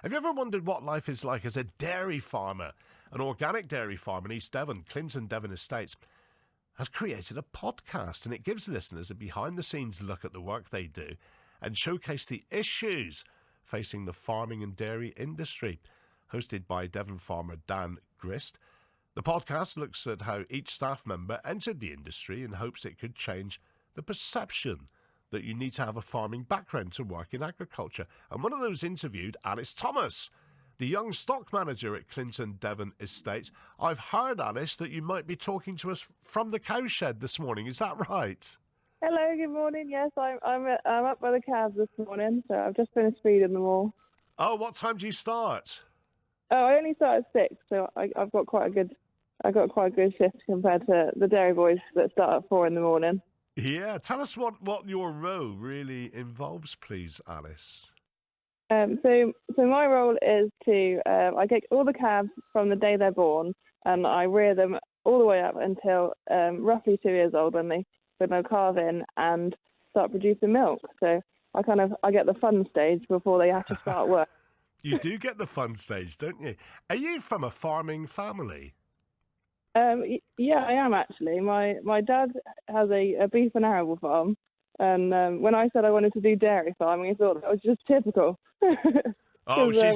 Have you ever wondered what life is like as a dairy farmer? An organic dairy farm in East Devon, Clinton Devon Estates, has created a podcast, and it gives listeners a behind-the-scenes look at the work they do and showcase the issues facing the farming and dairy industry. Hosted by Devon farmer Dan Grist, the podcast looks at how each staff member entered the industry in hopes it could change the perception that you need to have a farming background to work in agriculture. And one of those interviewed, Alice Thomas, the young stock manager at Clinton Devon Estates. I've heard, Alice, that you might be talking to us from the cowshed this morning. Is that right? Hello, good morning. Yes, I'm up by the calves this morning, so I've just finished feeding them all. Oh, what time do you start? Oh, I only start at 6, so I've got quite a good shift compared to the dairy boys that start at 4 in the morning. Yeah, tell us what your role really involves, please, Alice. So my role is to I get all the calves from the day they're born, and I rear them all the way up until roughly 2 years old when they'll calve in and start producing milk. So I get the fun stage before they have to start work. You do get the fun stage, don't you? Are you from a farming family? Yeah, I am actually. My dad has a beef and arable farm, and when I said I wanted to do dairy farming, he thought that was just typical. Oh, she's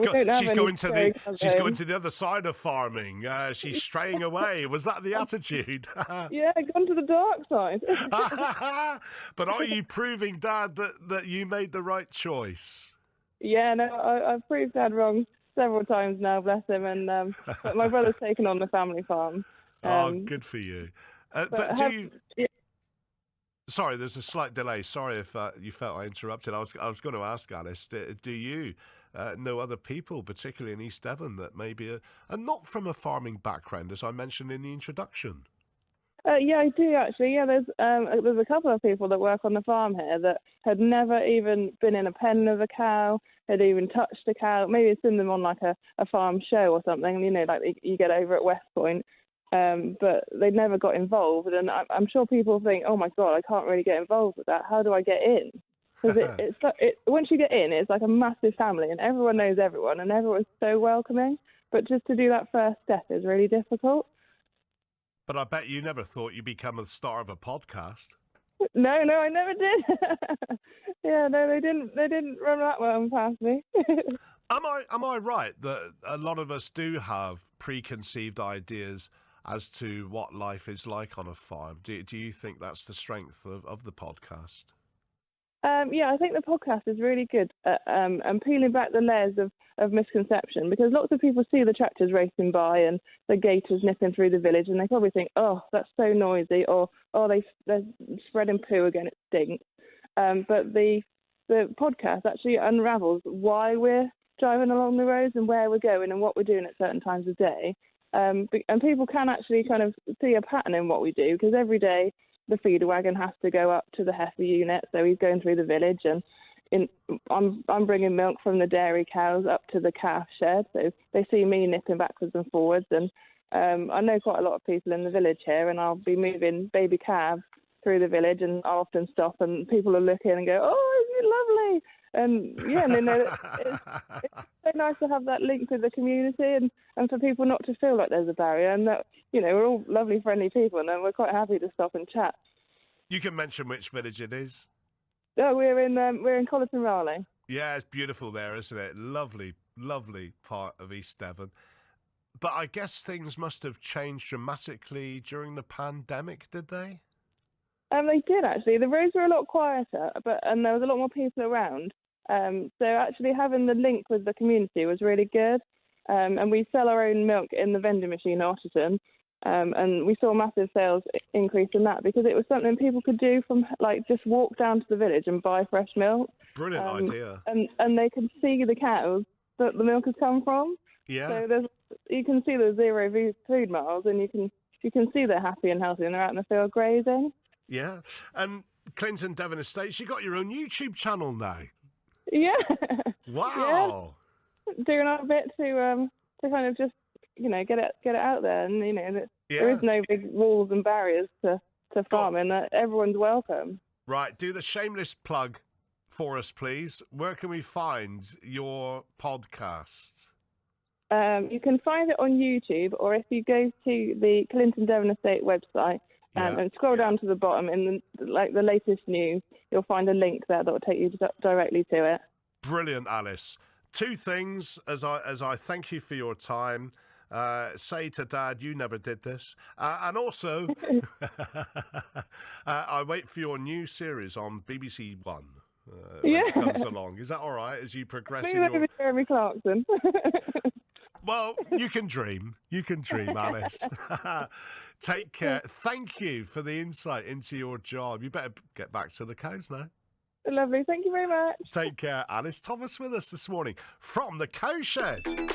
going to the other side of farming. She's straying away. Was that the attitude? Yeah, gone to the dark side. But are you proving, Dad, that you made the right choice? Yeah, no, I've proved Dad wrong several times now, bless him. And but my brother's taken on the family farm. Good for you. Sorry, there's a slight delay. Sorry if you felt I interrupted. I was going to ask Alice, do you know other people, particularly in East Devon, that maybe are not from a farming background, as I mentioned in the introduction? Yeah, I do actually. Yeah, there's a couple of people that work on the farm here that had never even been in a pen of a cow, had even touched a cow. Maybe seen them on like a farm show or something, you know, like you get over at West Point. But they never got involved, and I'm sure people think, oh my God, I can't really get involved with that. How do I get in? Because once you get in, it's like a massive family, and everyone knows everyone, and everyone's so welcoming. But just to do that first step is really difficult. But I bet you never thought you'd become a star of a podcast. No, I never did. Yeah, no, they didn't run that one past me. Am I right that a lot of us do have preconceived ideas as to what life is like on a farm? Do you think that's the strength of the podcast? Yeah, I think the podcast is really good at peeling back the layers of misconception, because lots of people see the tractors racing by and the gators nipping through the village, and they probably think, oh, that's so noisy, or oh, they're spreading poo again, it stinks. But the podcast actually unravels why we're driving along the roads and where we're going and what we're doing at certain times of day. And people can actually kind of see a pattern in what we do, because every day the feeder wagon has to go up to the heifer unit, so he's going through the village, and I'm bringing milk from the dairy cows up to the calf shed, so they see me nipping backwards and forwards. And I know quite a lot of people in the village here, and I'll be moving baby calves through the village, and I'll often stop, and people are looking and go, oh, isn't it lovely? And yeah, and they know it's so nice to have that link with the community, and for people not to feel like there's a barrier, and that, you know, we're all lovely, friendly people, and we're quite happy to stop and chat. You can mention which village it is. Oh, we're in Colleton Raleigh. Yeah, it's beautiful there, isn't it? Lovely, lovely part of East Devon. But I guess things must have changed dramatically during the pandemic, did they? They did, actually. The roads were a lot quieter, and there was a lot more people around. So actually having the link with the community was really good. And we sell our own milk in the vending machine at Otterton. And we saw massive sales increase in that, because it was something people could do from, like, just walk down to the village and buy fresh milk. Brilliant idea. And they can see the cows that the milk has come from. Yeah. So you can see the 0 food miles, and you can see they're happy and healthy, and they're out in the field grazing. Yeah. And Clinton Devon Estates, you got your own YouTube channel now. Yeah. Wow. Yeah. Doing our bit to kind of just, you know, get it out there, and, you know, there is no big walls and barriers to farming. Everyone's welcome. Right, do the shameless plug for us, please. Where can we find your podcast? You can find it on YouTube, or if you go to the Clinton Devon Estate website and scroll down to the bottom in the latest news, you'll find a link there that will take you directly to it. Brilliant, Alice. Two things as I thank you for your time. Say to Dad, you never did this. And also, I wait for your new series on BBC One when it comes along. Is that all right as you progress in your... Jeremy Clarkson. Well, you can dream. You can dream, Alice. Take care. Thank you for the insight into your job. You better get back to the cows now. Lovely. Thank you very much. Take care. Alice Thomas with us this morning from the Cowshed.